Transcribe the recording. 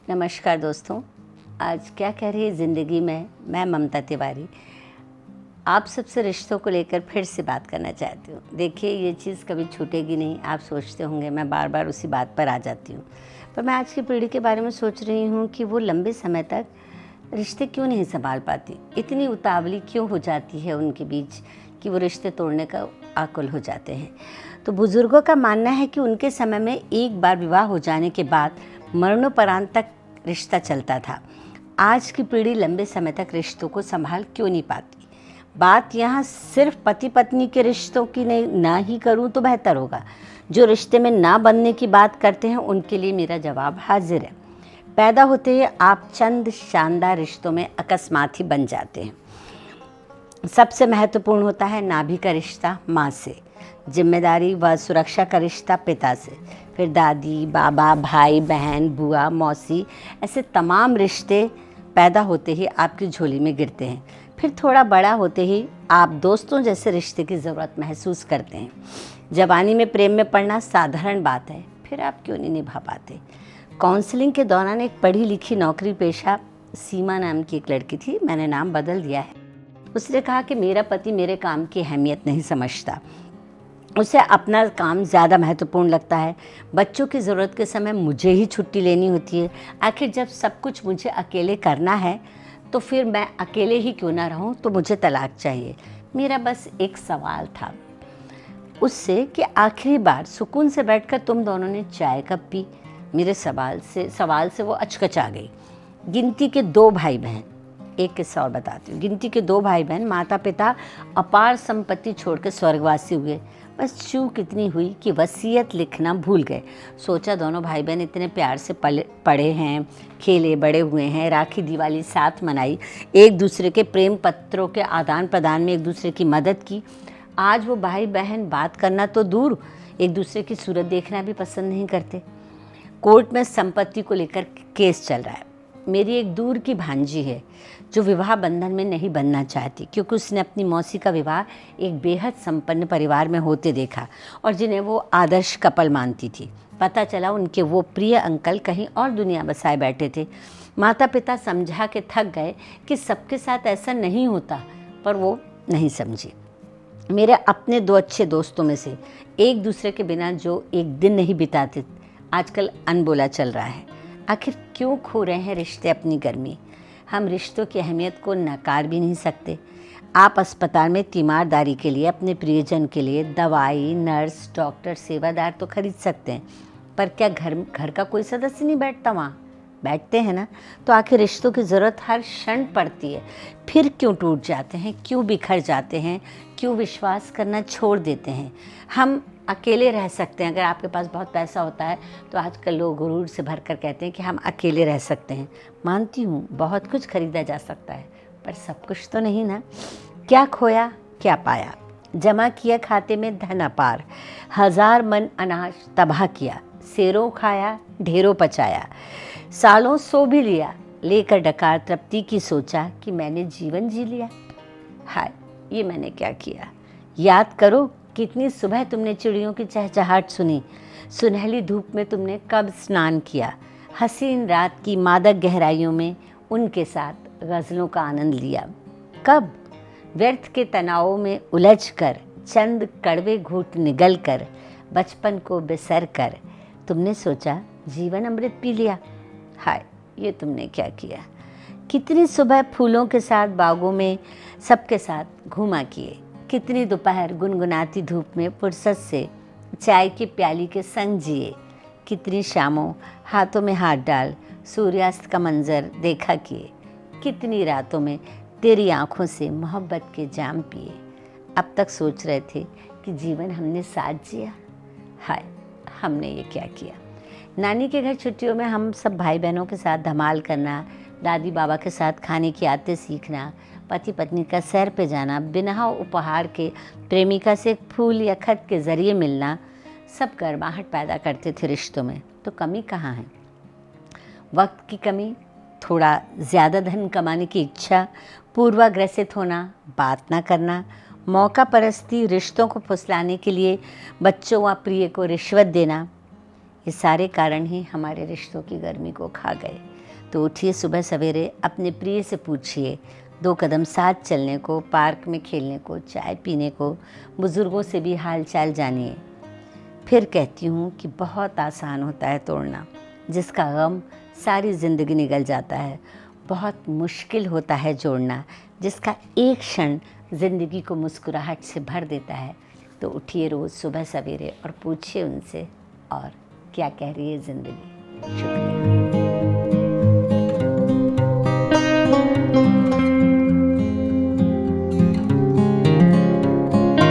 नमस्कार दोस्तों। आज क्या कह रही है ज़िंदगी में, मैं ममता तिवारी आप सबसे रिश्तों को लेकर फिर से बात करना चाहती हूँ। देखिए, ये चीज़ कभी छूटेगी नहीं। आप सोचते होंगे मैं बार बार उसी बात पर आ जाती हूँ, पर मैं आज की पीढ़ी के बारे में सोच रही हूँ कि वो लंबे समय तक रिश्ते क्यों नहीं संभाल पाती, इतनी उतावली क्यों हो जाती है उनके बीच कि वो रिश्ते तोड़ने का आकुल हो जाते हैं। तो बुज़ुर्गों का मानना है कि उनके समय में एक बार विवाह हो जाने के बाद मरणोपरांत तक रिश्ता चलता था। आज की पीढ़ी लंबे समय तक रिश्तों को संभाल क्यों नहीं पाती। बात यहाँ सिर्फ पति पत्नी के रिश्तों की नहीं, ना ही करूँ तो बेहतर होगा। जो रिश्ते में ना बनने की बात करते हैं उनके लिए मेरा जवाब हाजिर है। पैदा होते ही आप चंद शानदार रिश्तों में अकस्मात ही बन जाते हैं। सबसे महत्वपूर्ण होता है नाभि का रिश्ता माँ से, जिम्मेदारी व सुरक्षा का रिश्ता पिता से, फिर दादी बाबा भाई बहन बुआ मौसी, ऐसे तमाम रिश्ते पैदा होते ही आपकी झोली में गिरते हैं। फिर थोड़ा बड़ा होते ही आप दोस्तों जैसे रिश्ते की ज़रूरत महसूस करते हैं। जवानी में प्रेम में पड़ना साधारण बात है, फिर आप क्यों नहीं निभा पाते। काउंसलिंग के दौरान एक पढ़ी लिखी नौकरी पेशा सीमा नाम की एक लड़की थी, मैंने नाम बदल दिया है। उसने कहा कि मेरा पति मेरे काम की अहमियत नहीं समझता, उसे अपना काम ज़्यादा महत्वपूर्ण लगता है। बच्चों की ज़रूरत के समय मुझे ही छुट्टी लेनी होती है। आखिर जब सब कुछ मुझे अकेले करना है तो फिर मैं अकेले ही क्यों ना रहूं, तो मुझे तलाक चाहिए। मेरा बस एक सवाल था उससे कि आखिरी बार सुकून से बैठकर तुम दोनों ने चाय कब पी। मेरे सवाल से वो अचकचा गई। गिनती के 2 भाई बहन, एक किस्सा और बताती हूँ। गिनती के 2 भाई बहन, माता पिता अपार संपत्ति छोड़कर स्वर्गवासी हुए। बस चूक इतनी हुई कि वसीयत लिखना भूल गए। सोचा दोनों भाई बहन इतने प्यार से पढ़े हैं, खेले बड़े हुए हैं, राखी दिवाली साथ मनाई, एक दूसरे के प्रेम पत्रों के आदान प्रदान में एक दूसरे की मदद की। आज वो भाई बहन बात करना तो दूर, एक दूसरे की सूरत देखना भी पसंद नहीं करते। कोर्ट में संपत्ति को लेकर केस चल रहा है। मेरी एक दूर की भांजी है जो विवाह बंधन में नहीं बनना चाहती, क्योंकि उसने अपनी मौसी का विवाह एक बेहद संपन्न परिवार में होते देखा और जिन्हें वो आदर्श कपल मानती थी। पता चला उनके वो प्रिय अंकल कहीं और दुनिया बसाए बैठे थे। माता पिता समझा के थक गए कि सबके साथ ऐसा नहीं होता, पर वो नहीं समझी। मेरे अपने 2 अच्छे दोस्तों में से एक दूसरे के बिना जो एक दिन नहीं बिताते, आजकल अनबोला चल रहा है। आखिर क्यों खो रहे हैं रिश्ते अपनी गर्मी। हम रिश्तों की अहमियत को नकार भी नहीं सकते। आप अस्पताल में तीमारदारी के लिए अपने प्रियजन के लिए दवाई, नर्स, डॉक्टर, सेवादार तो खरीद सकते हैं, पर क्या घर का कोई सदस्य नहीं बैठता वहाँ? बैठते हैं ना। तो आखिर रिश्तों की ज़रूरत हर क्षण पड़ती है। फिर क्यों टूट जाते हैं, क्यों बिखर जाते हैं, क्यों विश्वास करना छोड़ देते हैं। हम अकेले रह सकते हैं। अगर आपके पास बहुत पैसा होता है तो आजकल लोग गुरूर से भर कर कहते हैं कि हम अकेले रह सकते हैं। मानती हूँ बहुत कुछ खरीदा जा सकता है, पर सब कुछ तो नहीं ना। क्या खोया क्या पाया, जमा किया खाते में धन अपार, 1000 मन अनाज तबाह किया, सेरों खाया ढेरों पचाया, सालों सो भी लिया, लेकर डकार तृप्ति की सोचा कि मैंने जीवन जी लिया। हाय, ये मैंने क्या किया। याद करो कितनी सुबह तुमने चिड़ियों की चहचहाट सुनी, सुनहली धूप में तुमने कब स्नान किया, हसीन रात की मादक गहराइयों में उनके साथ गज़लों का आनंद लिया। कब व्यर्थ के तनावों में उलझकर, चंद कड़वे घूंट निगल कर, बचपन को बिसर कर तुमने सोचा जीवन अमृत पी लिया। हाय, ये तुमने क्या किया। कितनी सुबह फूलों के साथ बागों में सबके साथ घूमा किए, कितनी दोपहर गुनगुनाती धूप में फुर्सत से चाय की प्याली के संग जिए, कितनी शामों हाथों में हाथ डाल सूर्यास्त का मंजर देखा किए, कितनी रातों में तेरी आंखों से मोहब्बत के जाम पिए। अब तक सोच रहे थे कि जीवन हमने साथ जिया। हाय, हमने ये क्या किया। नानी के घर छुट्टियों में हम सब भाई बहनों के साथ धमाल करना, दादी बाबा के साथ खाने की आदतें सीखना, पति पत्नी का सैर पे जाना, बिना उपहार के प्रेमिका से फूल या खत के ज़रिए मिलना, सब गर्माहट पैदा करते थे रिश्तों में। तो कमी कहाँ है। वक्त की कमी, थोड़ा ज़्यादा धन कमाने की इच्छा, पूर्वाग्रसित होना, बात ना करना, मौका परस्ती, रिश्तों को फुसलाने के लिए बच्चों व प्रिय को रिश्वत देना, ये सारे कारण ही हमारे रिश्तों की गर्मी को खा गए। तो उठिए सुबह सवेरे, अपने प्रिय से पूछिए 2 कदम साथ चलने को, पार्क में खेलने को, चाय पीने को, बुज़ुर्गों से भी हाल चाल जानिए। फिर कहती हूँ कि बहुत आसान होता है तोड़ना, जिसका गम सारी ज़िंदगी निगल जाता है। बहुत मुश्किल होता है जोड़ना, जिसका एक क्षण ज़िंदगी को मुस्कुराहट से भर देता है। तो उठिए रोज़ सुबह सवेरे और पूछिए उनसे, और क्या कह रही है ज़िंदगी। शुक्रिया।